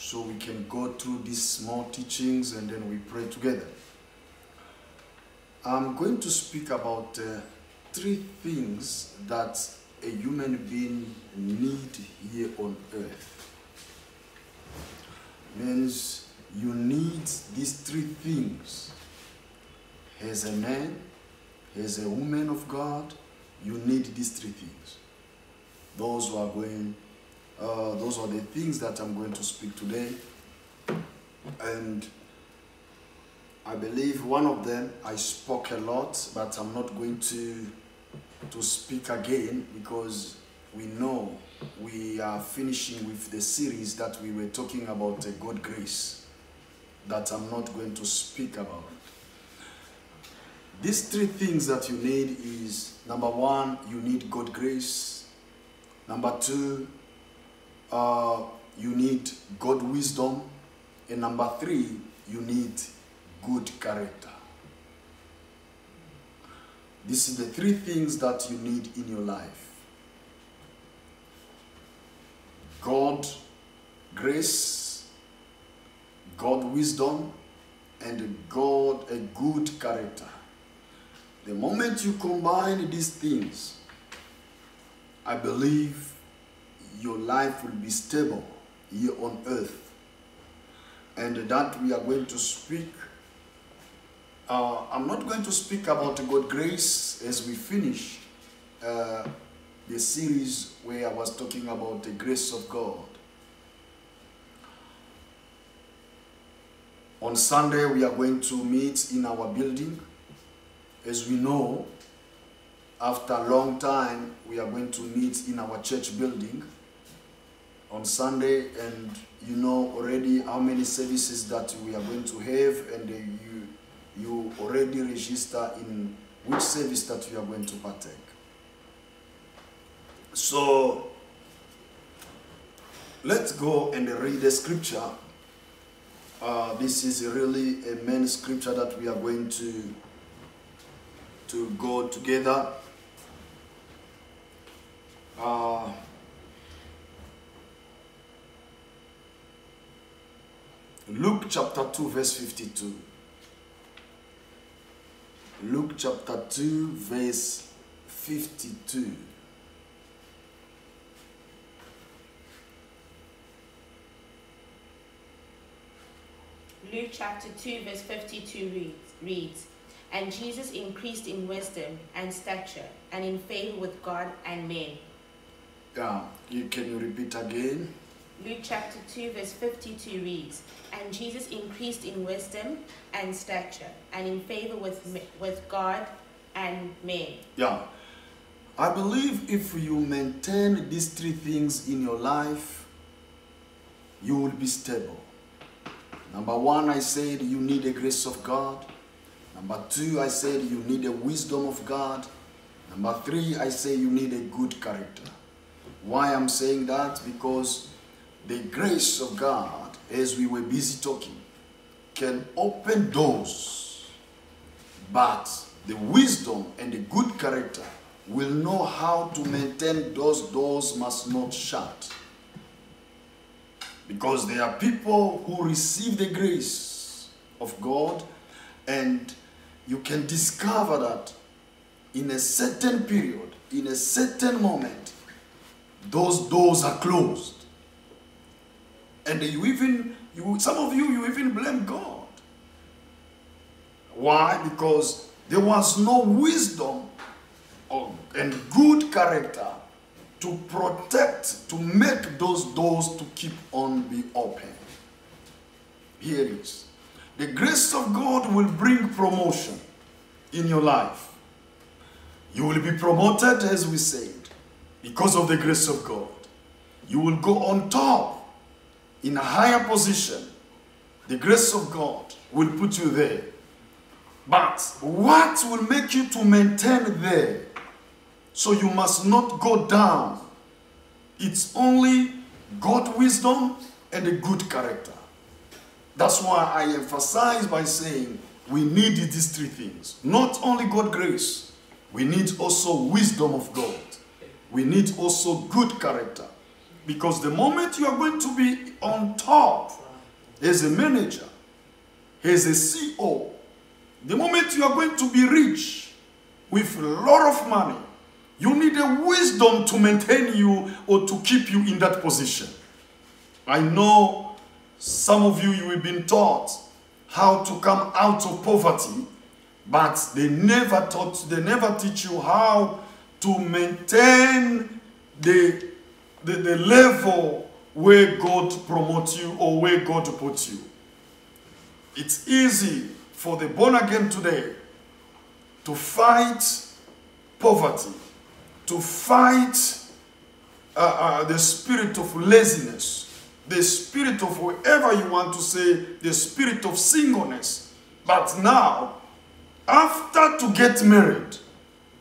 so we can go through these small teachings and then we pray together. I'm going to speak about 3 things that a human being needs here on earth. Means you need these 3 things. As a man, as a woman of God, you need these 3 things. Those are the things that I'm going to speak today. And I believe one of them I spoke a lot, but I'm not going to speak again because we know we are finishing with the series that we were talking about God grace, that I'm not going to speak about. These 3 things that you need is, number 1, you need God grace. Number 2, you need God wisdom. And number 3, you need good character. This is the 3 things that you need in your life. God grace, God wisdom, and a good character. The moment you combine these things, I believe your life will be stable here on earth. And that we are going to speak. I'm not going to speak about God grace as we finish the series where I was talking about the grace of God. On Sunday, we are going to meet in our building. As we know, after a long time, we are going to meet in our church building on Sunday, and you know already how many services that we are going to have, and you already register in which service that you are going to partake. So let's go and read the scripture. This is really a main scripture that we are going to go together. Luke chapter 2 verse 52. Luke chapter 2 verse 52. Luke chapter 2 verse 52 reads, "And Jesus increased in wisdom and stature and in favor with God and men." Yeah, can you repeat again? Luke chapter 2 verse 52 reads, "And Jesus increased in wisdom and stature and in favor with God and men." Yeah, I believe if you maintain these 3 things in your life, you will be stable. Number 1, I said you need the grace of God. Number 2, I said you need the wisdom of God. Number 3, I say you need a good character. Why I'm saying that? Because the grace of God, as we were busy talking, can open doors, but the wisdom and the good character will know how to maintain those doors must not shut. Because there are people who receive the grace of God, and you can discover that in a certain period, in a certain moment, those doors are closed. And some of you even blame God. Why? Because there was no wisdom and good character to protect, to make those doors to keep on be open. Here it is. The grace of God will bring promotion in your life. You will be promoted, as we said, because of the grace of God. You will go on top in a higher position. The grace of God will put you there. But what will make you to maintain there? So you must not go down. It's only God wisdom and a good character. That's why I emphasize by saying we need these 3 things. Not only God grace, we need also wisdom of God. We need also good character. Because the moment you are going to be on top as a manager, as a CEO, the moment you are going to be rich with a lot of money, you need a wisdom to maintain you or to keep you in that position. I know some of you have been taught how to come out of poverty, but they never teach you how to maintain the level where God promotes you or where God puts you. It's easy for the born again today to fight poverty, to fight the spirit of laziness, the spirit of whatever you want to say, the spirit of singleness. But now, after to get married,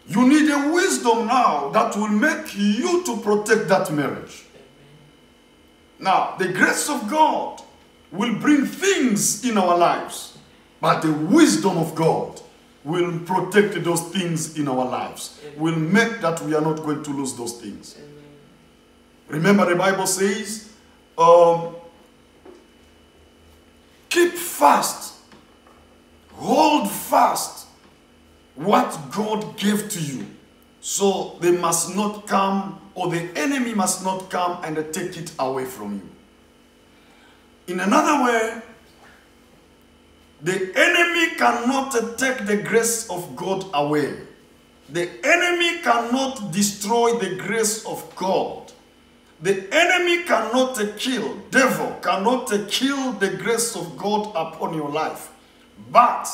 you need a wisdom now that will make you to protect that marriage. Now, the grace of God will bring things in our lives, but the wisdom of God will protect those things in our lives, will make that we are not going to lose those things. Remember, the Bible says, keep fast, hold fast what God gave to you. So they must not come, or the enemy must not come and take it away from you. In another way, the enemy cannot take the grace of God away. The enemy cannot destroy the grace of God. The enemy cannot kill, devil cannot kill the grace of God upon your life. But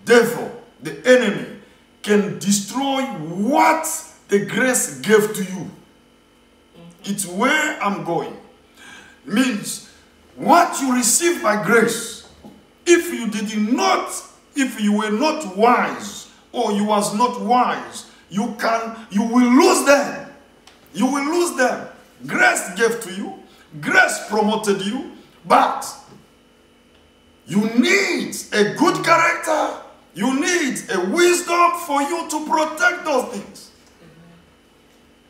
devil, the enemy, can destroy what the grace gave to you. It's where I'm going. Means what you receive by grace, if you were not wise, or you was not wise, you will lose them. You will lose them. Grace gave to you, grace promoted you, but you need a good character, you need a wisdom for you to protect those things.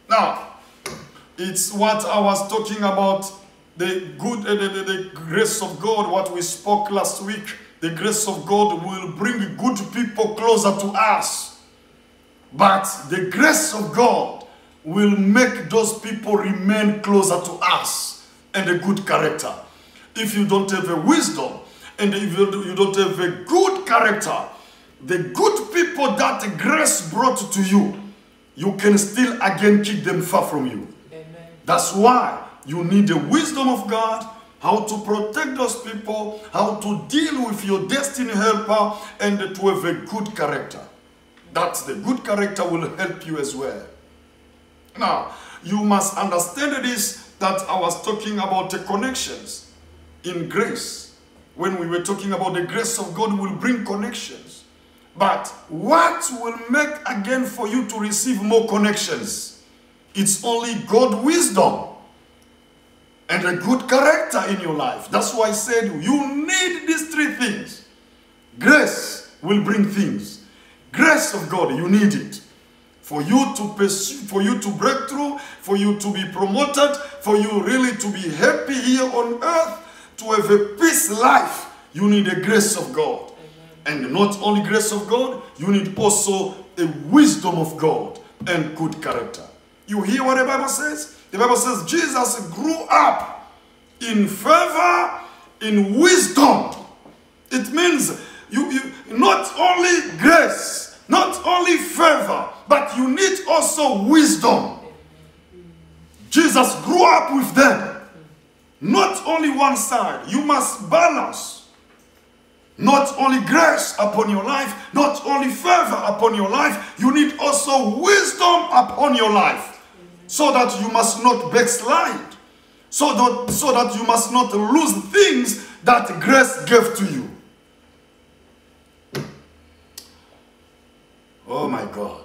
Now, it's what I was talking about, the grace of God, what we spoke last week. The grace of God will bring good people closer to us. But the grace of God will make those people remain closer to us and a good character. If you don't have a wisdom and if you don't have a good character, the good people that grace brought to you, you can still again keep them far from you. Amen. That's why you need the wisdom of God, how to protect those people, how to deal with your destiny helper, and to have a good character. That's the good character will help you as well. Now, you must understand this, that I was talking about the connections in grace. When we were talking about the grace of God will bring connections. But what will make again for you to receive more connections? It's only God's wisdom and a good character in your life. That's why I said you need these three things. Grace will bring things. Grace of God, you need it. For you to pursue, for you to break through, for you to be promoted, for you really to be happy here on earth, to have a peace life, you need the grace of God. Amen. And not only grace of God, you need also a wisdom of God and good character. You hear what the Bible says? The Bible says Jesus grew up in favor, in wisdom. It means you not only grace, not only favor, but you need also wisdom. Jesus grew up with them. Not only one side. You must balance. Not only grace upon your life, not only favor upon your life, you need also wisdom upon your life. So that you must not backslide. So that you must not lose things that grace gave to you. Oh my God.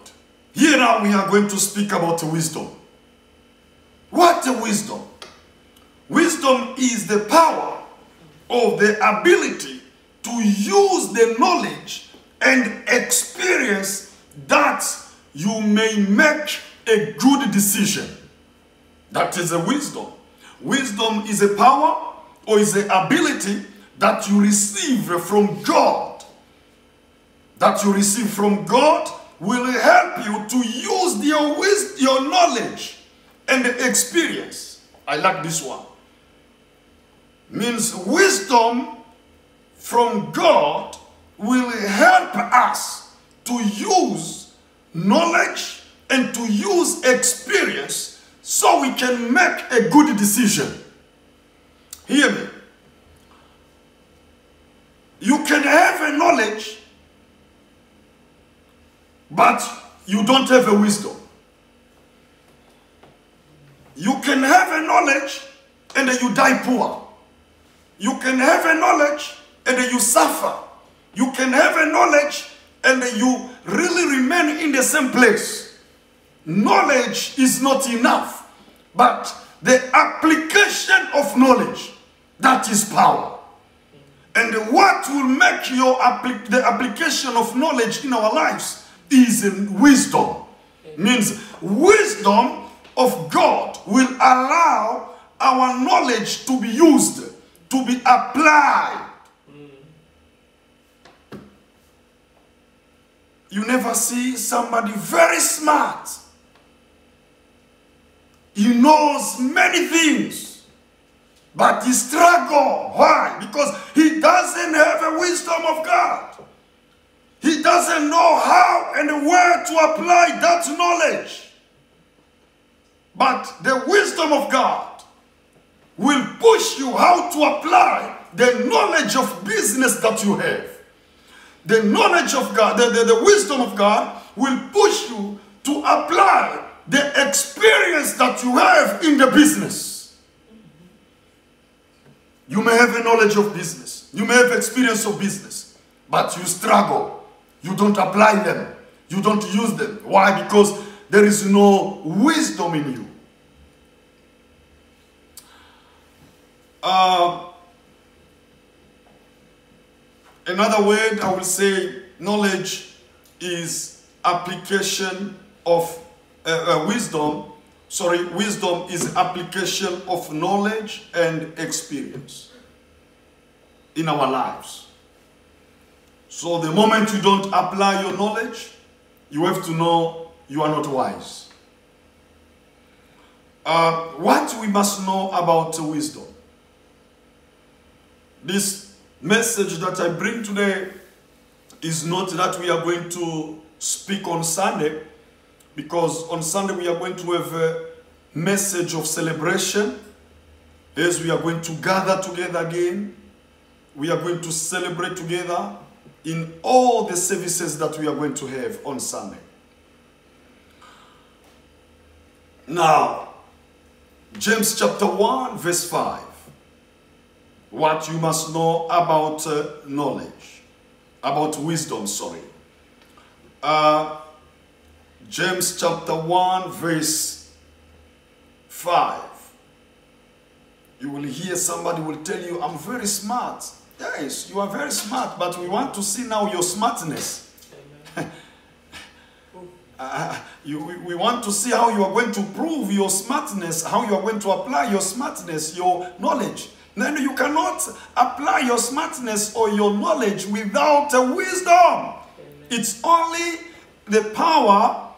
Here now we are going to speak about wisdom. What is wisdom? Wisdom is the power or the ability to use the knowledge and experience that you may make a good decision. That is a wisdom. Wisdom is a power or is an ability that you receive from God. That you receive from God will help you to use your knowledge and experience. I like this one. Means wisdom from God will help us to use knowledge and to use experience so we can make a good decision. Hear me. You can have a knowledge, but you don't have a wisdom. You can have a knowledge and then you die poor. You can have a knowledge and then you suffer. You can have a knowledge and then you really remain in the same place. Knowledge is not enough, but the application of knowledge, that is power. And what will make the application of knowledge in our lives is wisdom. Means wisdom of God will allow our knowledge to be used, to be applied. You never see somebody very smart. He knows many things, but he struggles. Why? Because he doesn't have a wisdom of God. He doesn't know how and where to apply that knowledge. But the wisdom of God will push you how to apply the knowledge of business that you have. The knowledge of God, the wisdom of God will push you to apply the experience that you have in the business. You may have a knowledge of business. You may have experience of business, but you struggle. You don't apply them. You don't use them. Why? Because there is no wisdom in you. Another word I will say, knowledge is application of wisdom. Sorry, wisdom is application of knowledge and experience in our lives. So the moment you don't apply your knowledge, you have to know you are not wise. What we must know about wisdom. This message that I bring today is not that we are going to speak on Sunday, because on Sunday we are going to have a message of celebration. As we are going to gather together again, we are going to celebrate together in all the services that we are going to have on Sunday. Now, James chapter 1 verse 5. What you must know about knowledge, about wisdom, sorry. James chapter 1 verse 5. You will hear somebody will tell you, I'm very smart. Yes, you are very smart, but we want to see now your smartness. We want to see how you are going to prove your smartness, how you are going to apply your smartness, your knowledge. Then you cannot apply your smartness or your knowledge without a wisdom. Amen. It's only the power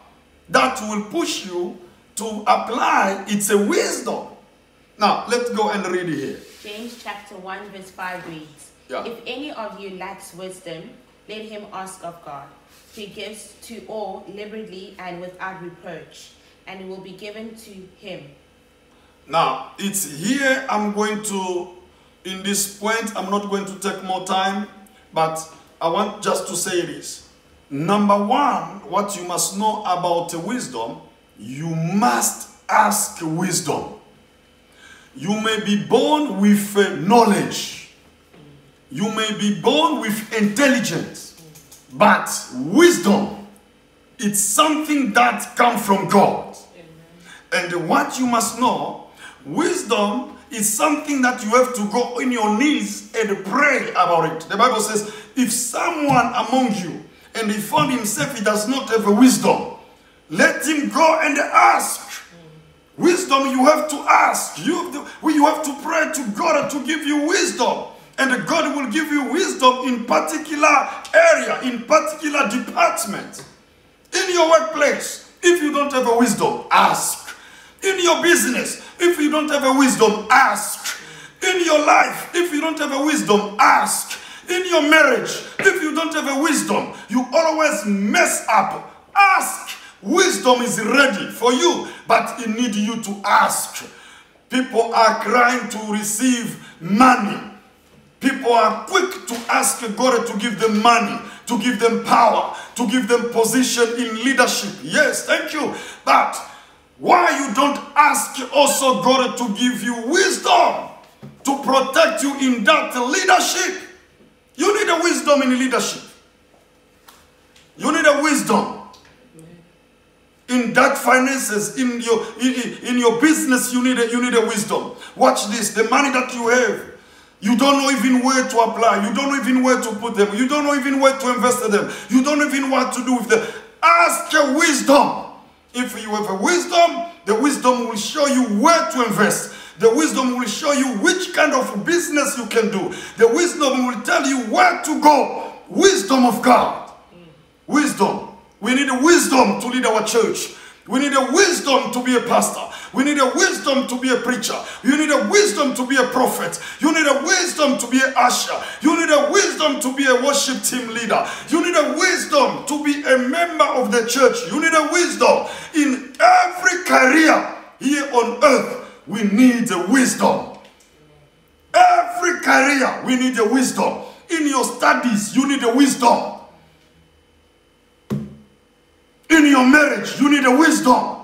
that will push you to apply. It's a wisdom. Now, let's go and read it here. James chapter 1 verse 5 reads, If any of you lacks wisdom, let him ask of God, who gives to all liberally and without reproach, and it will be given to him. Now, it's here I'm going to, in this point, I'm not going to take more time, but I want just to say this. Number one, what you must know about wisdom, you must ask wisdom. You may be born with knowledge. You may be born with intelligence. But wisdom, it's something that comes from God. Amen. And what you must know, wisdom is something that you have to go on your knees and pray about it. The Bible says, if someone among you, and he found himself he does not have a wisdom, let him go and ask. Wisdom, you have to ask. You have to pray to God to give you wisdom. And God will give you wisdom in particular area, in particular department. In your workplace, if you don't have a wisdom, ask. In your business, if you don't have a wisdom, ask. In your life, if you don't have a wisdom, ask. In your marriage, if you don't have a wisdom, you always mess up. Ask. Wisdom is ready for you, but it needs you to ask. People are crying to receive money. People are quick to ask God to give them money, to give them power, to give them position in leadership. Yes, thank you. But why you don't ask also God to give you wisdom to protect you in that leadership? You need a wisdom in leadership. You need a wisdom in that finances, in your business. You need a wisdom. Watch this. The money that you have, you don't know even where to apply. You don't know even where to put them. You don't know even where to invest them. You don't even what to do with them. Ask your wisdom. If you have a wisdom, the wisdom will show you where to invest. The wisdom will show you which kind of business you can do. The wisdom will tell you where to go. Wisdom of God. Wisdom. We need a wisdom to lead our church. We need a wisdom to be a pastor. We need a wisdom to be a preacher. You need a wisdom to be a prophet. You need a wisdom to be an usher. You need a wisdom to be a worship team leader. You need a wisdom to be a member of the church. You need a wisdom in every career here on earth. We need a wisdom. Every career, we need a wisdom. In your studies, you need a wisdom. In your marriage, you need a wisdom.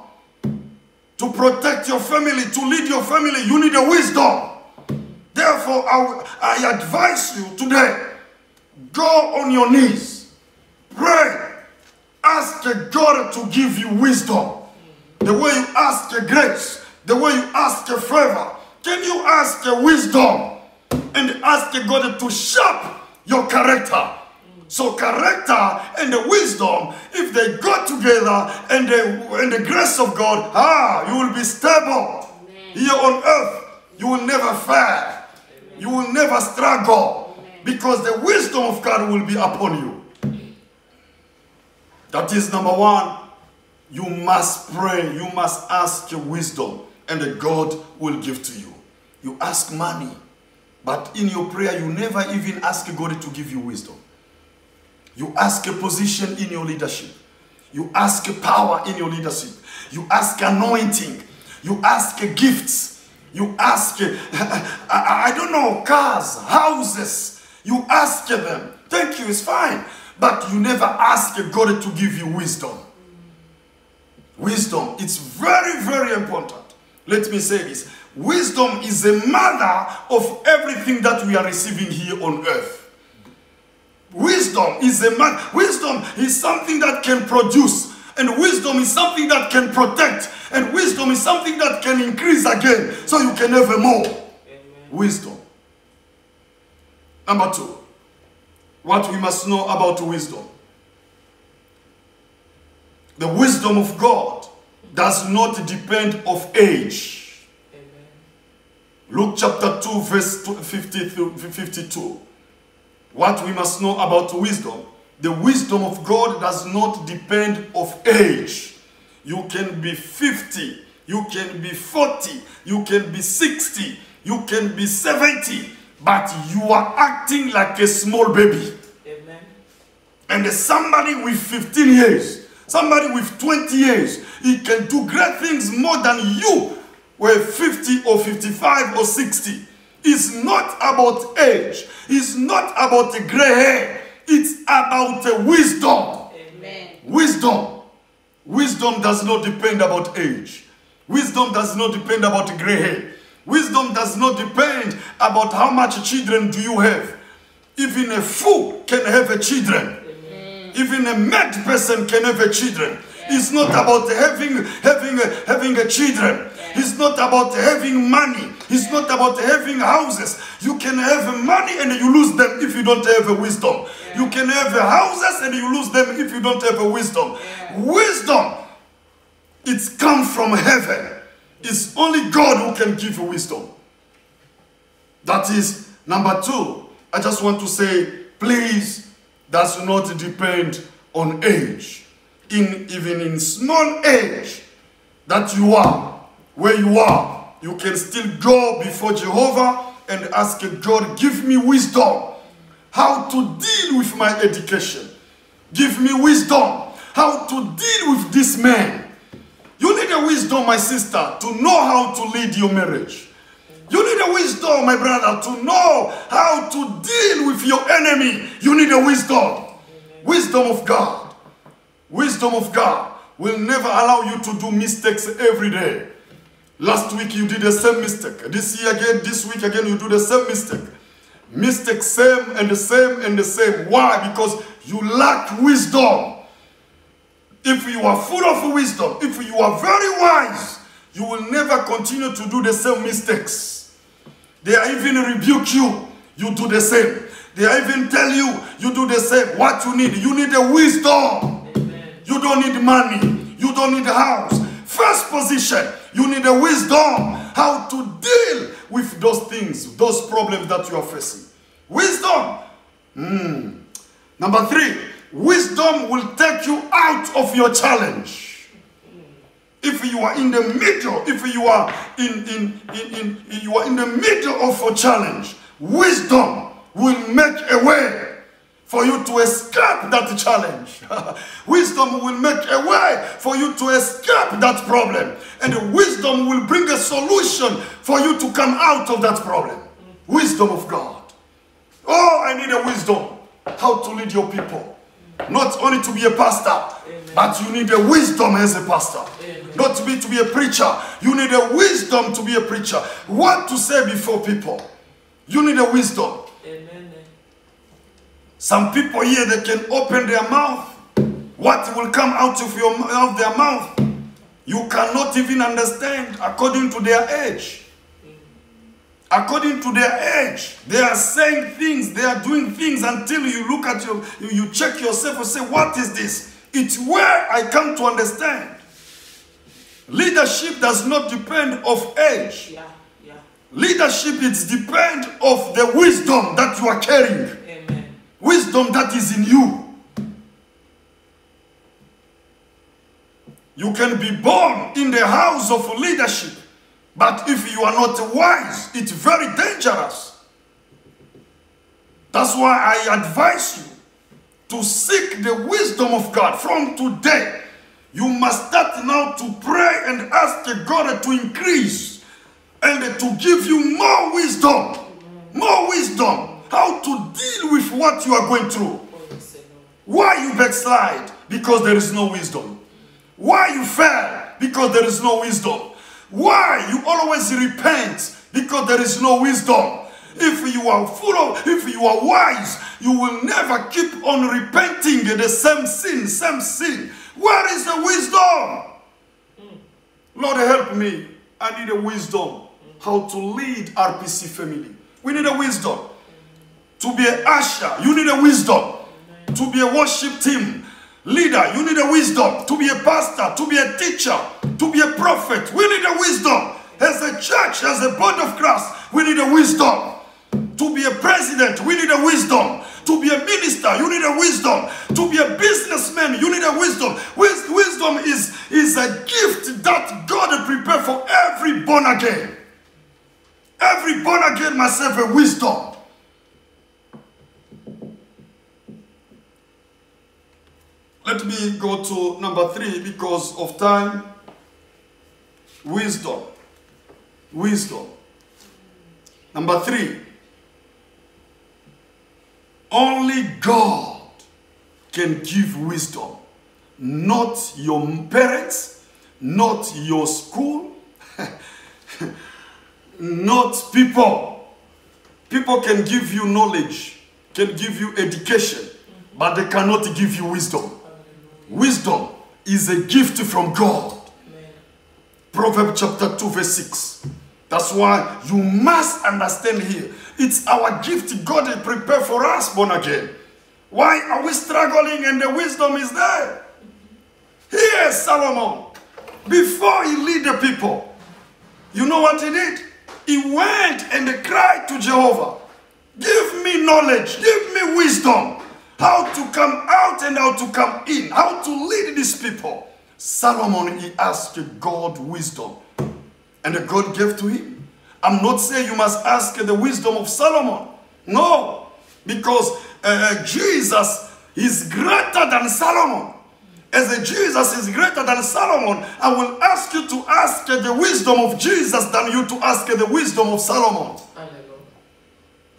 To protect your family, to lead your family, you need a wisdom. Therefore, I advise you today, go on your knees, pray, ask God to give you wisdom. The way you ask grace, the way you ask favor, can you ask wisdom and ask God to shape your character? So character and the wisdom, if they go together and the grace of God, you will be stable. Amen. Here on earth. You will never fail. Amen. You will never struggle. Amen. Because the wisdom of God will be upon you. That is number one. You must pray. You must ask wisdom and God will give to you. You ask money. But in your prayer, you never even ask God to give you wisdom. You ask a position in your leadership. You ask power in your leadership. You ask anointing. You ask gifts. You ask, I don't know, cars, houses. You ask them. Thank you, it's fine. But you never ask God to give you wisdom. Wisdom, it's very, very important. Let me say this. Wisdom is the mother of everything that we are receiving here on earth. Wisdom is wisdom is something that can produce, and wisdom is something that can protect, and wisdom is something that can increase again, so you can have more. Amen. Wisdom. Number two, what we must know about wisdom. The wisdom of God does not depend of age. Amen. Luke chapter 2 verse 52. What we must know about wisdom, the wisdom of God does not depend of age. You can be 50, you can be 40, you can be 60, you can be 70, but you are acting like a small baby. Amen. And somebody with 15 years, somebody with 20 years, he can do great things more than you were 50 or 55 or 60. It's not about age. It's not about the gray hair. It's about wisdom. Amen. Wisdom. Wisdom does not depend about age. Wisdom does not depend about gray hair. Wisdom does not depend about how much children do you have. Even a fool can have a children. Amen. Even a mad person can have a children. Yeah. It's not about having a children. It's not about having money. It's not about having houses. You can have money and you lose them if you don't have a wisdom. Yeah. You can have houses and you lose them if you don't have a wisdom. Yeah. Wisdom, it's come from heaven. It's only God who can give you wisdom. That is number 2. I just want to say, please, does not depend on age. Even in small age that you are, where you are, you can still go before Jehovah and ask God, give me wisdom how to deal with my education. Give me wisdom how to deal with this man. You need a wisdom, my sister, to know how to lead your marriage. You need a wisdom, my brother, to know how to deal with your enemy. You need a wisdom. Wisdom of God. Wisdom of God will never allow you to do mistakes every day. Last week you did the same mistake. This year again, this week again, you do the same mistake. Mistake same and the same and the same. Why? Because you lack wisdom. If you are full of wisdom, if you are very wise, you will never continue to do the same mistakes. They even rebuke you, you do the same. They even tell you, you do the same. What you need a wisdom. Amen. You don't need money. You don't need a house. First position, you need a wisdom. How to deal with those things, those problems that you are facing. Wisdom. Number 3, wisdom will take you out of your challenge. If you are in the middle, if you are in the middle of a challenge, wisdom will make a way for you to escape that challenge. Wisdom will make a way for you to escape that problem. And wisdom will bring a solution for you to come out of that problem. Wisdom of God. Oh, I need a wisdom. How to lead your people. Not only to be a pastor, but you need a wisdom as a pastor. Not to be a preacher. You need a wisdom to be a preacher. What to say before people. You need a wisdom. Some people here, they can open their mouth. What will come out of their mouth, you cannot even understand according to their age. According to their age, they are saying things, they are doing things until you look at you check yourself and say, what is this? It's where I come to understand. Leadership does not depend of age. Leadership is depend of the wisdom that you are carrying. Amen. Wisdom that is in you. You can be born in the house of leadership, but if you are not wise, it's very dangerous. That's why I advise you to seek the wisdom of God. From today, you must start now to pray and ask God to increase and to give you more wisdom. More wisdom. How to deal with what you are going through. Why you backslide? Because there is no wisdom. Why you fail? Because there is no wisdom. Why you always repent? Because there is no wisdom. If you are wise, you will never keep on repenting the same sin. Where is the wisdom? Lord, help me. I need a wisdom. How to lead RPC family. We need a wisdom. To be an usher, you need a wisdom. To be a worship team leader, you need a wisdom. To be a pastor, to be a teacher, to be a prophet, we need a wisdom. As a church, as a body of Christ, we need a wisdom. To be a president, we need a wisdom. To be a minister, you need a wisdom. To be a businessman, you need a wisdom. Wisdom is a gift that God prepared for every born again. Every born again must have a wisdom. Let me go to number 3 because of time. Wisdom. Wisdom. Number 3. Only God can give wisdom. Not your parents, not your school, not people. People can give you knowledge, can give you education, but they cannot give you wisdom. Wisdom is a gift from God. Proverbs chapter 2 verse 6. That's why you must understand here. It's our gift God has prepared for us born again. Why are we struggling and the wisdom is there? Here Solomon, before he lead the people, You know what he did? He went and cried to Jehovah. Give me knowledge, give me wisdom. How to come out and how to come in. How to lead these people. Solomon, he asked God wisdom. And God gave to him. I'm not saying you must ask the wisdom of Solomon. No. Because Jesus is greater than Solomon. As Jesus is greater than Solomon, I will ask you to ask the wisdom of Jesus than you to ask the wisdom of Solomon.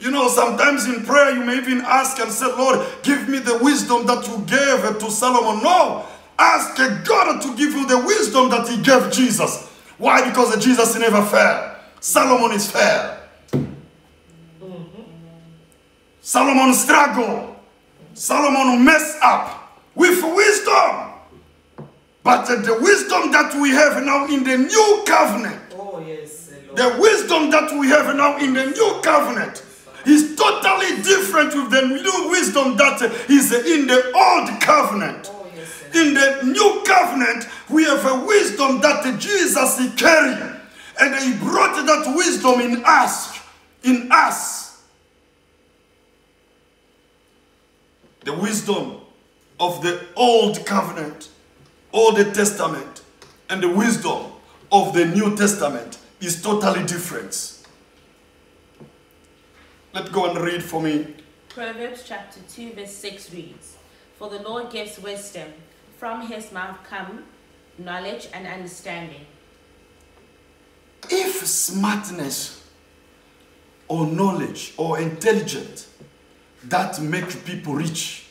You know, sometimes in prayer you may even ask and say, Lord, give me the wisdom that you gave to Solomon. No, ask God to give you the wisdom that he gave Jesus. Why? Because Jesus never failed. Solomon is fair. Solomon struggled. Solomon messed up with wisdom. But the wisdom that we have now in the new covenant, the wisdom that we have now in the new covenant is totally different with the new wisdom that is in the old covenant. In the new covenant, we have a wisdom that Jesus he carried. And he brought that wisdom in us. In us. The wisdom of the old covenant, Old Testament, and the wisdom of the New Testament is totally different. Let's go and read for me. Proverbs chapter 2 verse 6 reads, For the Lord gives wisdom. From his mouth come knowledge and understanding. If smartness or knowledge or intelligence that make people rich,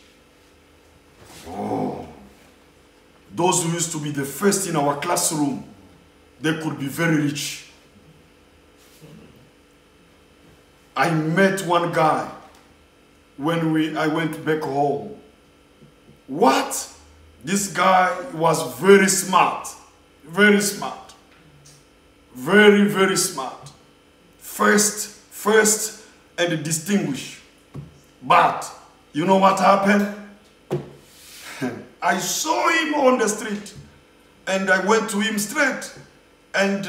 those who used to be the first in our classroom, they could be very rich. I met one guy when I went back home. What? This guy was very smart. Very smart. Very, very smart. First and distinguished. But, you know what happened? I saw him on the street. And I went to him straight. And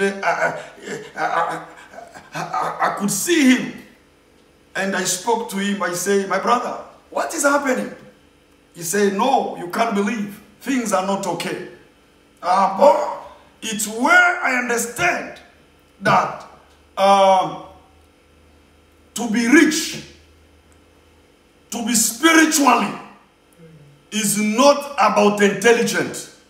I could see him. And I spoke to him. I say, my brother, what is happening? He said, no, you can't believe. Things are not okay. But it's where I understand that to be rich, to be spiritually, is not about intelligence.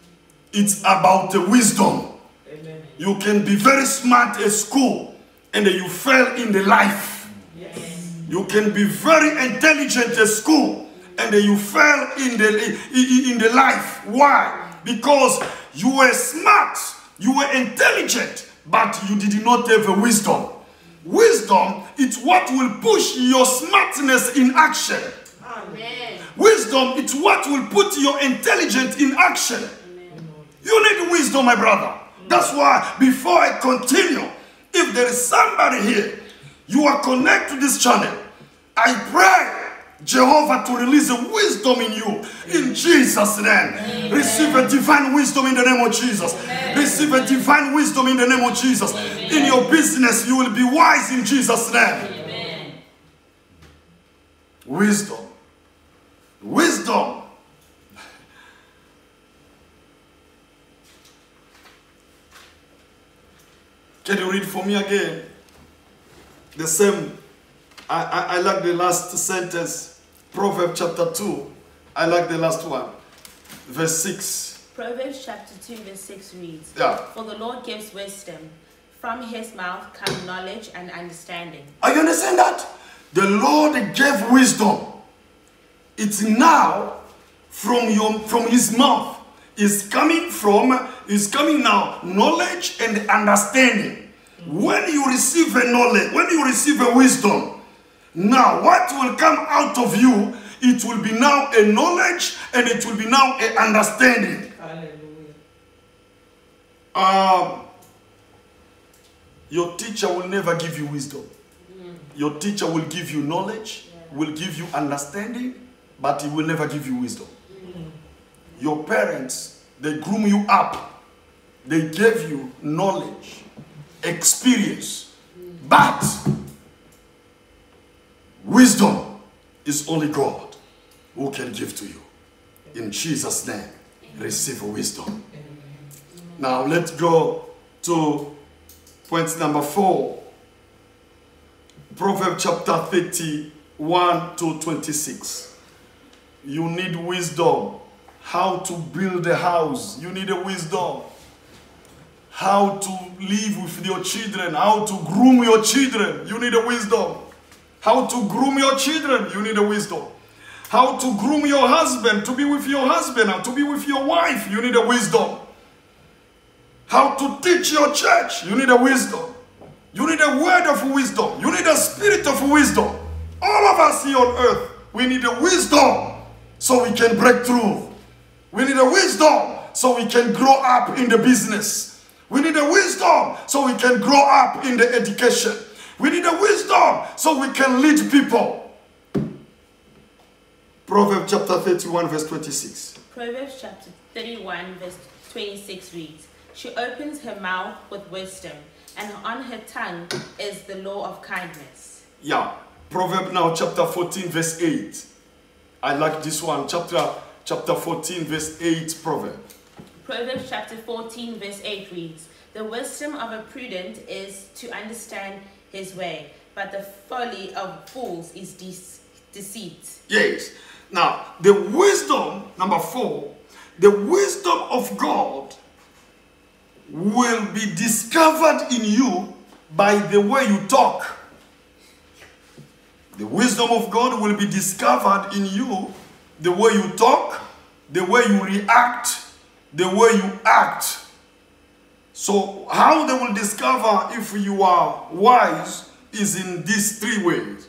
It's about the wisdom. Amen. You can be very smart at school and you fail in the life. Yes. You can be very intelligent at school and you fail in the life. Why? Because you were smart, you were intelligent, but you did not have a wisdom. Wisdom is what will push your smartness in action. Amen. Wisdom is what will put your intelligence in action. Amen. You need wisdom, my brother. That's why before I continue, if there is somebody here, you are connected to this channel, I pray Jehovah to release a wisdom in you. In Jesus' name. Amen. Receive a divine wisdom in the name of Jesus. Amen. Receive a divine wisdom in the name of Jesus. Amen. In your business, you will be wise in Jesus' name. Amen. Wisdom. Wisdom. Can you read for me again? The same. I like the last sentence. Proverbs chapter 2. I like the last one. Verse 6. Proverbs chapter 2 verse 6 reads, For the Lord gives wisdom. From his mouth come knowledge and understanding. Are you understand that? The Lord gave wisdom. It's now from his mouth. Is coming now knowledge and understanding. When you receive a knowledge, when you receive a wisdom, now what will come out of you, it will be now a knowledge and it will be now an understanding. Hallelujah. Your teacher will never give you wisdom. Your teacher will give you knowledge, will give you understanding, but he will never give you wisdom. Your parents, they groom you up. They gave you knowledge experience. But wisdom is only God who can give to you. In Jesus' name, receive wisdom. Now let's go to point number 4. Proverbs chapter 31 to 26. You need wisdom. How to build a house. You need a wisdom. How to live with your children. How to groom your children. You need a wisdom. How to groom your children. You need a wisdom. How to groom your husband. To be with your husband and to be with your wife. You need a wisdom. How to teach your church. You need a wisdom. You need a word of wisdom. You need a spirit of wisdom. All of us here on earth, we need a wisdom so we can break through. We need a wisdom so we can grow up in the business. We need a wisdom so we can grow up in the education. We need a wisdom so we can lead people. Proverbs chapter 31 verse 26. Proverbs chapter 31 verse 26 reads, "She opens her mouth with wisdom, and on her tongue is the law of kindness." Yeah. Proverbs now chapter 14 verse 8. I like this one. Chapter 14 verse 8 proverb. Proverbs chapter 14 verse 8 reads, "The wisdom of a prudent is to understand his way, but the folly of fools is deceit." Yes. Now, the wisdom, number 4, the wisdom of God will be discovered in you by the way you talk. The wisdom of God will be discovered in you the way you talk, the way you react, the way you act. So how they will discover if you are wise is in these 3 ways.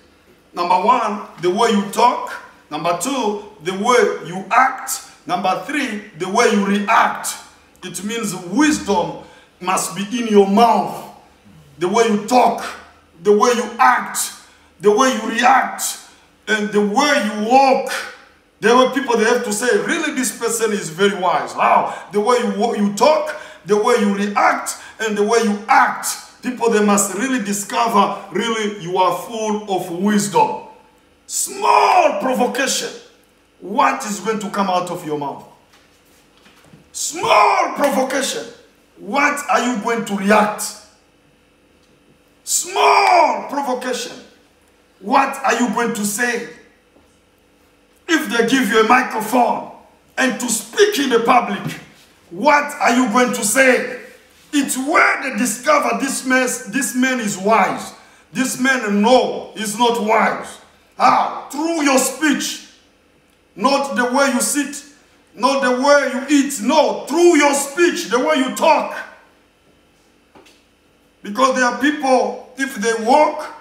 Number 1, the way you talk. Number 2, the way you act. Number 3, the way you react. It means wisdom must be in your mouth. The way you talk, the way you act, the way you react, and the way you walk. There were people that have to say, really, this person is very wise. How? The way you talk, the way you react, and the way you act. People, they must really discover, really, you are full of wisdom. Small provocation. What is going to come out of your mouth? Small provocation. What are you going to react? Small provocation. What are you going to say? If they give you a microphone and to speak in the public, what are you going to say? It's where they discover this man is wise. This man, no, is not wise. How? Through your speech. Not the way you sit. Not the way you eat. No, through your speech, the way you talk. Because there are people, if they walk,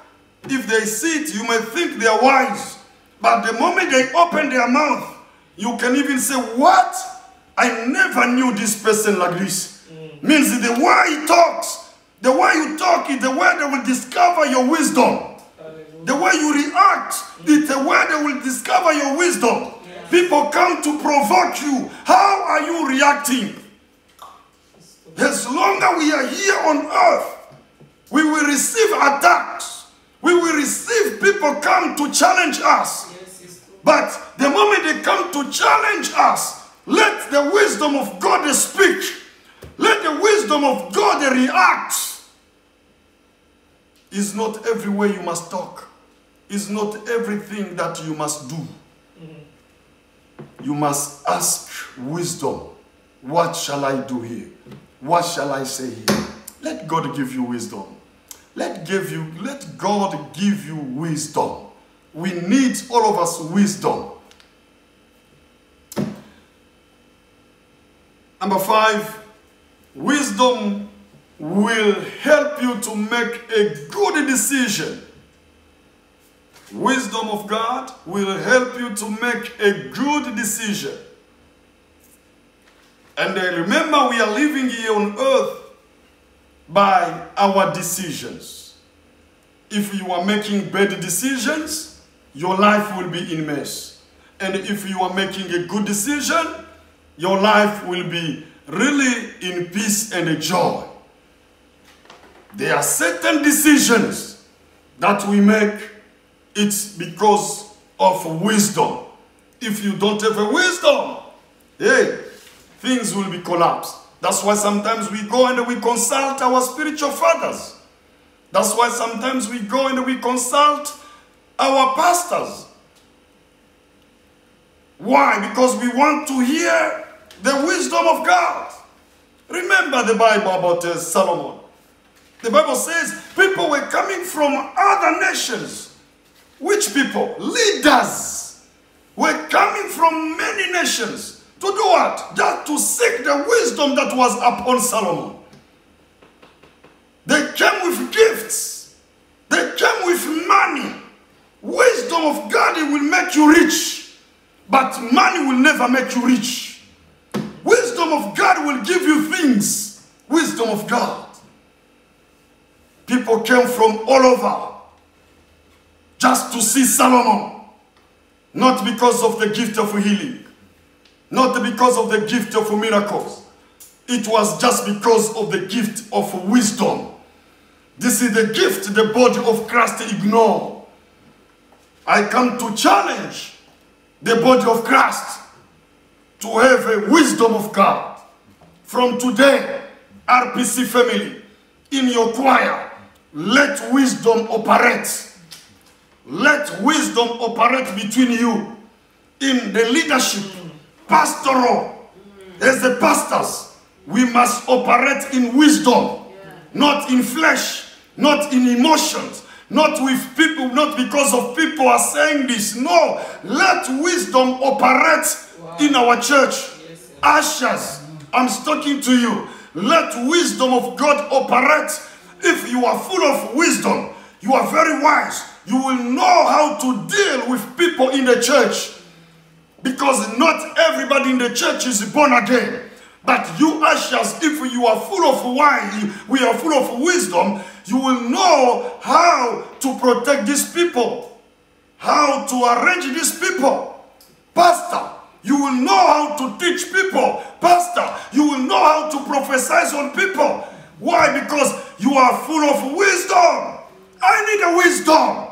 if they sit, you may think they are wise. But the moment they open their mouth, you can even say, what? I never knew this person like this. Means the way he talks. The way you talk is the way they will discover your wisdom. The way you react is the way they will discover your wisdom. Yes. People come to provoke you. How are you reacting? As long as we are here on earth, we will receive attacks. We will receive people come to challenge us. But the moment they come to challenge us, let the wisdom of God speak. Let the wisdom of God react. It's not every way you must talk. It's not everything that you must do. You must ask wisdom. What shall I do here? What shall I say here? Let God give you wisdom. Let God give you wisdom. We need, all of us, wisdom. Number 5, wisdom will help you to make a good decision. Wisdom of God will help you to make a good decision. And remember, we are living here on earth by our decisions. If you are making bad decisions, your life will be in mess. And if you are making a good decision, your life will be really in peace and joy. There are certain decisions that we make, it's because of wisdom. If you don't have a wisdom, hey, things will be collapsed. That's why sometimes we go and we consult our spiritual fathers. That's why sometimes we go and we consult our pastors. Why? Because we want to hear the wisdom of God. Remember the Bible about Solomon. The Bible says people were coming from other nations. Which people? Leaders were coming from many nations. To do what? Just to seek the wisdom that was upon Solomon. They came with gifts. They came with money. Wisdom of God, it will make you rich. But money will never make you rich. Wisdom of God will give you things. Wisdom of God. People came from all over just to see Solomon. Not because of the gift of healing. Not because of the gift of miracles. It was just because of the gift of wisdom. This is the gift the body of Christ ignore. I come to challenge the body of Christ to have a wisdom of God. From today, RPC family, in your choir, let wisdom operate. Let wisdom operate between you. In the leadership, pastoral, as the pastors, we must operate in wisdom, not in flesh, not in emotions, not with people, not because of people are saying this. No, let wisdom operate in our church. Ushers, I'm talking to you. Let wisdom of God operate. If you are full of wisdom, you are very wise, you will know how to deal with people in the church. Because not everybody in the church is born again. But you ushers, if you are full of wine, we are full of wisdom, you will know how to protect these people. How to arrange these people. Pastor, you will know how to teach people. Pastor, you will know how to prophesy on people. Why? Because you are full of wisdom. I need a wisdom.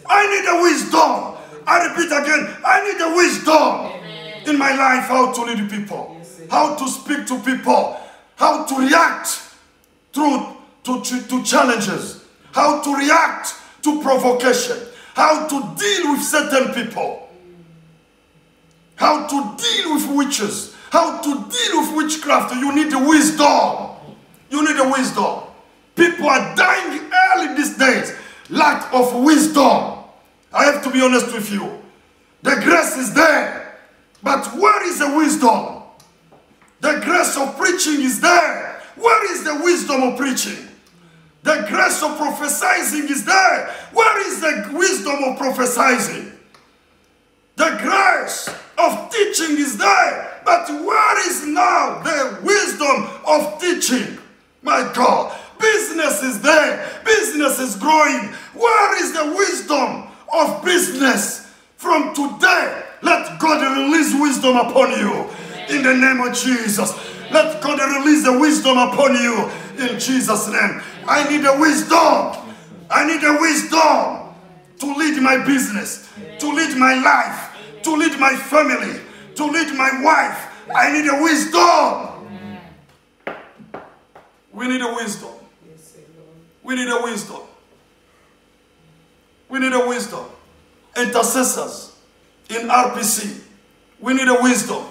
I need a wisdom. I repeat again, I need a wisdom in my life, how to lead people. How to speak to people, how to react to challenges, how to react to provocation, how to deal with certain people, how to deal with witches, how to deal with witchcraft. You need the wisdom. You need the wisdom. People are dying early these days. Lack of wisdom. I have to be honest with you. The grace is there, but where is the wisdom? The grace of preaching is there. Where is the wisdom of preaching? The grace of prophesying is there. Where is the wisdom of prophesying? The grace of teaching is there. But where is now the wisdom of teaching? My God, business is there. Business is growing. Where is the wisdom of business? From today, let God release wisdom upon you. In the name of Jesus. Let God release the wisdom upon you. In Jesus' name. I need a wisdom. I need a wisdom to lead my business, to lead my life, to lead my family, to lead my wife. I need a wisdom. We need a wisdom. We need a wisdom. We need a wisdom. Intercessors in RPC. We need a wisdom.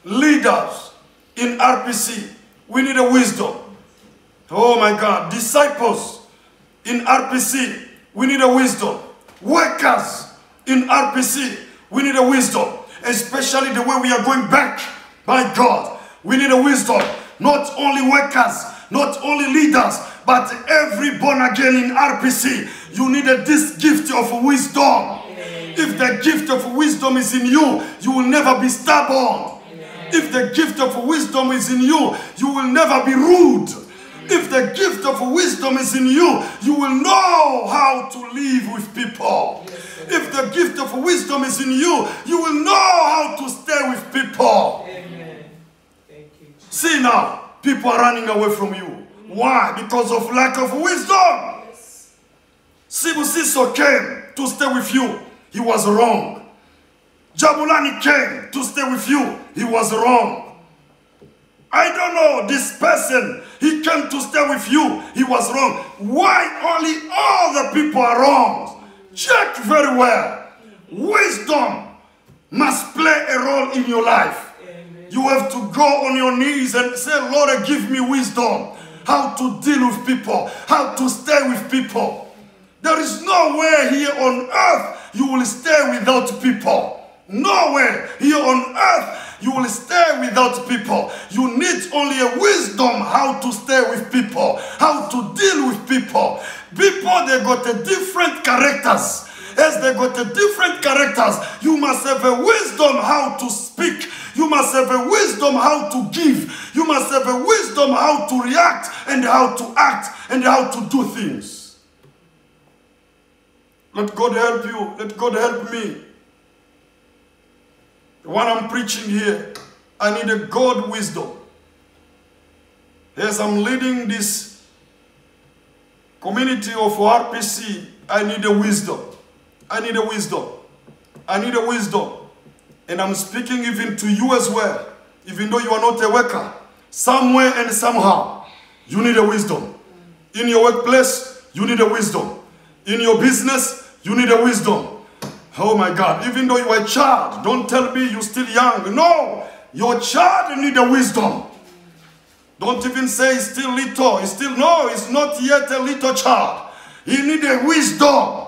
Leaders in RPC, we need a wisdom. Oh my God. Disciples in RPC, we need a wisdom. Workers in RPC, we need a wisdom. Especially the way we are going back. My God, we need a wisdom. Not only workers, not only leaders, but every born again in RPC, you need this gift of wisdom. If the gift of wisdom is in you, you will never be stubborn. If the gift of wisdom is in you, you will never be rude. If the gift of wisdom is in you, you will know how to live with people. If the gift of wisdom is in you, you will know how to stay with people. Amen. Thank you. See now, people are running away from you. Why? Because of lack of wisdom. Sibusiso came to stay with you. He was wrong. Jabulani came to stay with you. He was wrong. I don't know, this person, he came to stay with you. He was wrong. Why only all the people are wrong? Check very well. Wisdom must play a role in your life. You have to go on your knees and say, Lord, give me wisdom. How to deal with people. How to stay with people. There is no way here on earth you will stay without people. Nowhere here on earth you will stay without people. You need only a wisdom how to stay with people, how to deal with people. People, they got a different characters. As they got a different characters, you must have a wisdom how to speak. You must have a wisdom how to give. You must have a wisdom how to react and how to act and how to do things. Let God help you. Let God help me. When I'm preaching here, I need a God wisdom. As I'm leading this community of RPC, I need a wisdom. I need a wisdom. I need a wisdom. And I'm speaking even to you as well. Even though you are not a worker, somewhere and somehow, you need a wisdom. In your workplace, you need a wisdom. In your business, you need a wisdom. Oh my God, even though you are a child, don't tell me you're still young. No, your child needs a wisdom. Don't even say he's still little. No, he's not yet a little child. He needs a wisdom.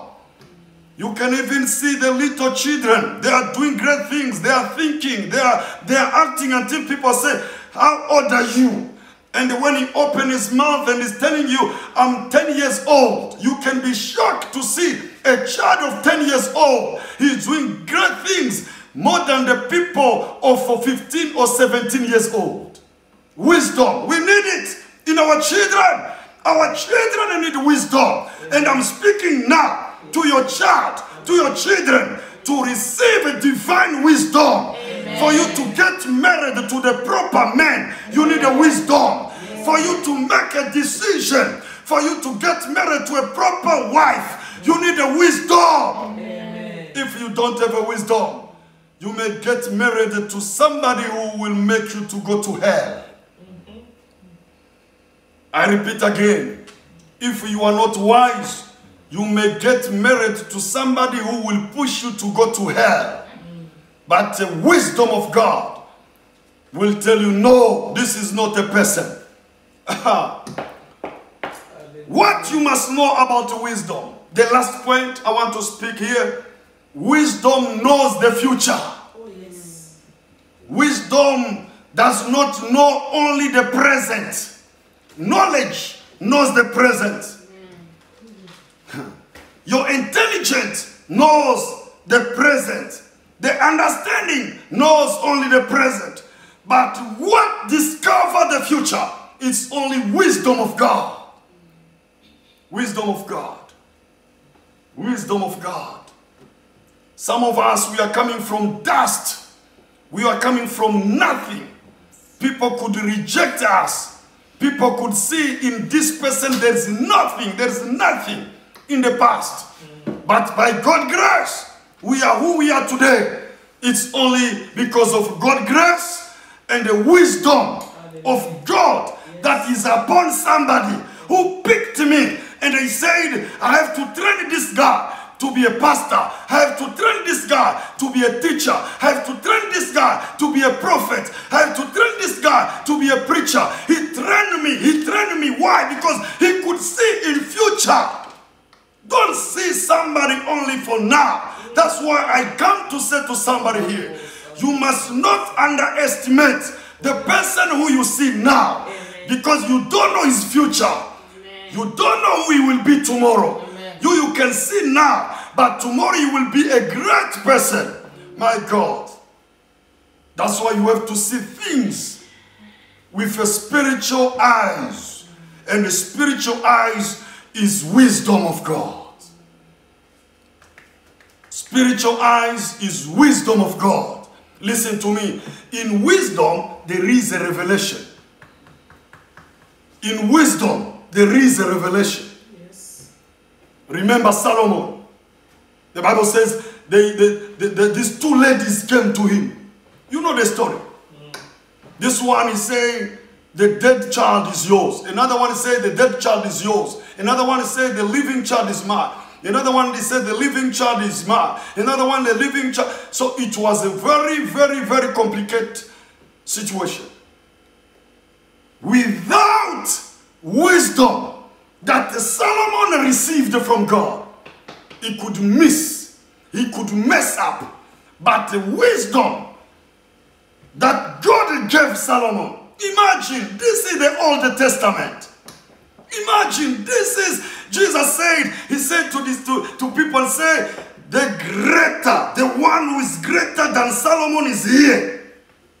You can even see the little children. They are doing great things. They are thinking. They are acting until people say, how old are you? And when he opens his mouth and is telling you, I'm 10 years old, you can be shocked to see a child of 10 years old. He's doing great things more than the people of 15 or 17 years old. Wisdom. We need it in our children. Our children need wisdom. And I'm speaking now to your child, to your children, to receive a divine wisdom. Amen. For you to get married to the proper man, you need a wisdom. Yes. For you to make a decision, for you to get married to a proper wife, you need a wisdom. Amen. If you don't have a wisdom, you may get married to somebody who will make you to go to hell. I repeat again, if you are not wise, you may get married to somebody who will push you to go to hell. But the wisdom of God will tell you, no, this is not a person. What you must know about wisdom. The last point I want to speak here. Wisdom knows the future. Oh, yes. Wisdom does not know only the present. Knowledge knows the present. Your intelligence knows the present. The understanding knows only the present. But what discovers the future is only wisdom of God. Wisdom of God. Wisdom of God. Some of us, we are coming from dust. We are coming from nothing. People could reject us. People could see in this person there's nothing. There's nothing in the past. But by God's grace, we are who we are today. It's only because of God's grace and the wisdom of God that is upon somebody who picked me and they said, I have to train this guy to be a pastor. I have to train this guy to be a teacher. I have to train this guy to be a prophet. I have to train this guy to be a preacher. He trained me. He trained me. Why? Because he could see in future. Don't see somebody only for now. That's why I come to say to somebody here, you must not underestimate the person who you see now, because you don't know his future. You don't know who he will be tomorrow. You can see now, but tomorrow you will be a great person. My God. That's why you have to see things with a spiritual eyes. And the spiritual eyes is wisdom of God. Spiritual eyes is wisdom of God. Listen to me. In wisdom, there is a revelation. in wisdom, there is a revelation. Yes. Remember Solomon. The Bible says these two ladies came to him. You know the story. This one is saying, the dead child is yours. Another one is saying, the dead child is yours. Another one is saying, the living child is mine. Another one is saying, the living child is mine. Another one, the living child. So it was a very, very, very complicated situation. Without wisdom that Solomon received from God, he could miss, he could mess up. But the wisdom that God gave Solomon, imagine, this is the Old Testament. Imagine, this is, Jesus said, he said to people, say, the greater, the one who is greater than Solomon is here.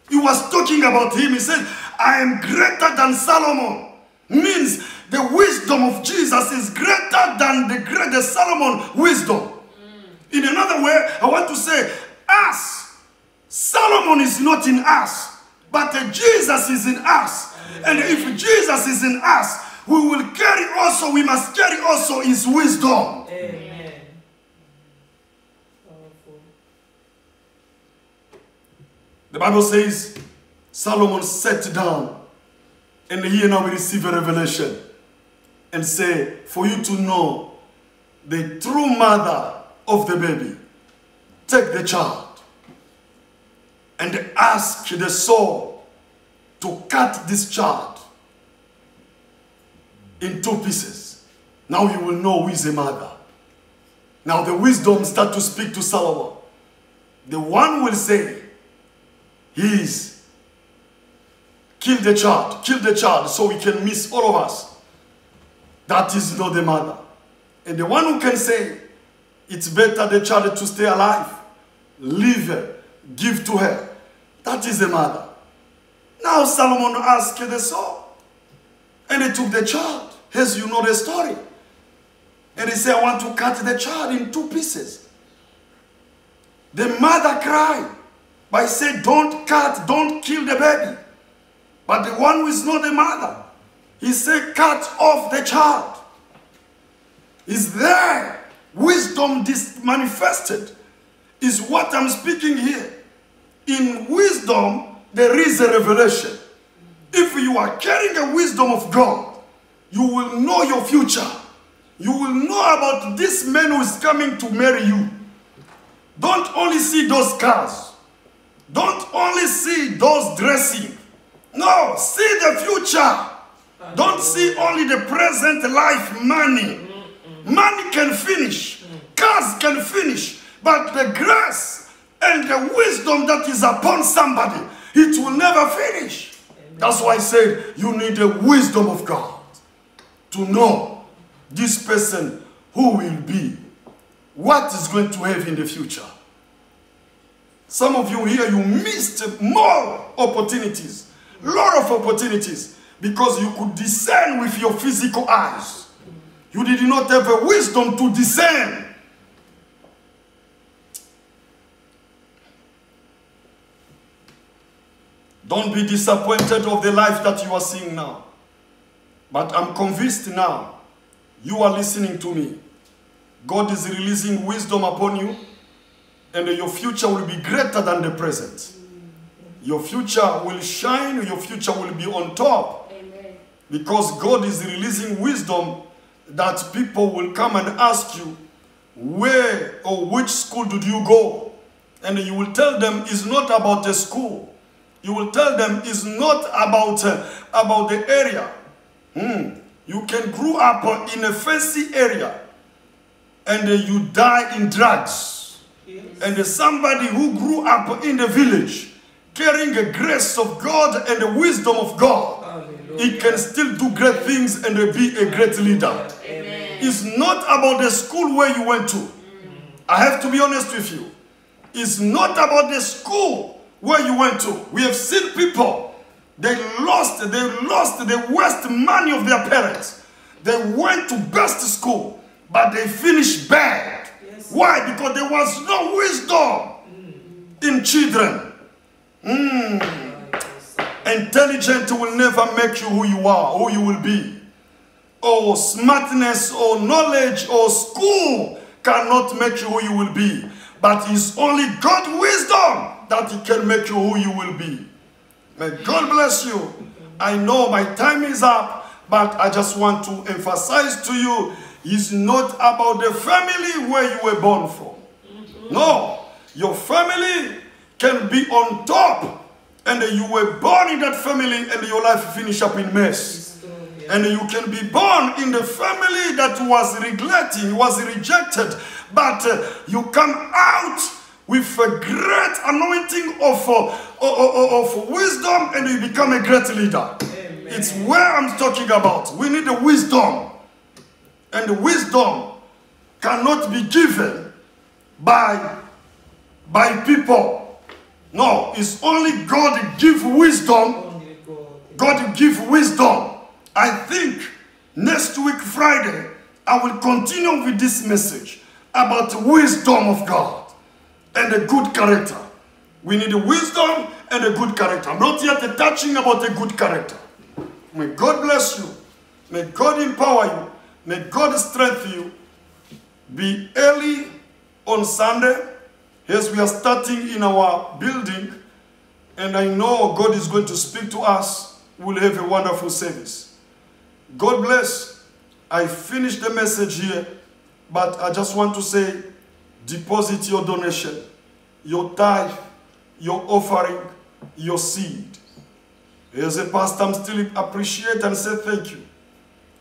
He was talking about him. He said, I am greater than Solomon. Means the wisdom of Jesus is greater than the Solomon wisdom. In another way, I want to say, us, Solomon is not in us, but Jesus is in us. And if Jesus is in us, we must carry also his wisdom. Amen. Powerful. The Bible says, Solomon sat down, and here now we receive a revelation, and say, for you to know the true mother of the baby, take the child and ask the soul to cut this child in 2 pieces. Now you will know who is the mother. Now the wisdom start to speak to Solomon. The one will say, kill the child so we can miss all of us. That is not the mother. And the one who can say, it's better the child to stay alive, leave her, give to her. That is the mother. Now Solomon asked the soul, and he took the child, as you know the story. And he said, I want to cut the child in 2 pieces. The mother cried, but said, don't kill the baby. But the one who is not the mother, he said, cut off the child. Is there wisdom manifested? Is what I'm speaking here. In wisdom, there is a revelation. If you are carrying the wisdom of God, you will know your future. You will know about this man who is coming to marry you. Don't only see those cars. Don't only see those dressing. No, see the future. Don't see only the present life money. Money can finish. Cars can finish. But the grace and the wisdom that is upon somebody, it will never finish. That's why I said you need the wisdom of God to know this person who will be, what is going to have in the future. Some of you here, you missed more opportunities, a lot of opportunities, because you could discern with your physical eyes. You did not have a wisdom to discern. Don't be disappointed of the life that you are seeing now. But I'm convinced now, you are listening to me. God is releasing wisdom upon you, and your future will be greater than the present. Your future will shine, your future will be on top. Amen. Because God is releasing wisdom that people will come and ask you, where or which school did you go? And you will tell them it's not about the school. You will tell them it's not about the area. You can grow up in a fancy area and you die in drugs. Yes. And somebody who grew up in the village carrying the grace of God and the wisdom of God, Hallelujah. he can still do great things and be a great leader. Amen. It's not about the school where you went to. I have to be honest with you. It's not about the school where you went to. We have seen people, they waste money of their parents. They went to best school, but they finished bad. Yes. Why? Because there was no wisdom in children. And Intelligence will never make you who you are, who you will be. Or smartness or knowledge or school cannot make you who you will be. But it's only God's wisdom that it can make you who you will be. May God bless you. I know my time is up, but I just want to emphasize to you, it's not about the family where you were born from. No, your family can be on top, and you were born in that family and your life finish up in mess. And you can be born in the family that was neglecting, was rejected, but you come out with a great anointing of wisdom, and you become a great leader. Amen. It's where I'm talking about. We need the wisdom. And the wisdom cannot be given by people. No, it's only God who gives wisdom. God who gives wisdom. I think next week, Friday, I will continue with this message about the wisdom of God and a good character. We need a wisdom and a good character. I'm not yet touching about a good character. May God bless you. May God empower you. May God strengthen you. Be early on Sunday as we are starting in our building. And I know God is going to speak to us. We'll have a wonderful service. God bless. I finished the message here, but I just want to say, deposit your donation, your tithe, your offering, your seed. As a pastor, I'm still appreciate and say thank you.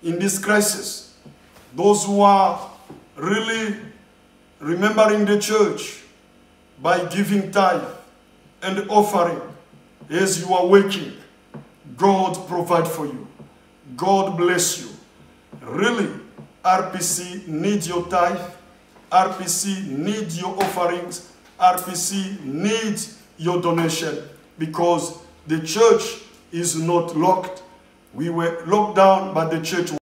In this crisis, those who are really remembering the church by giving tithe and offering, as you are working, God provide for you. God bless you. Really, RPC needs your tithe. RPC needs your offerings. RPC needs your donation, because the church is not locked. We were locked down, but the church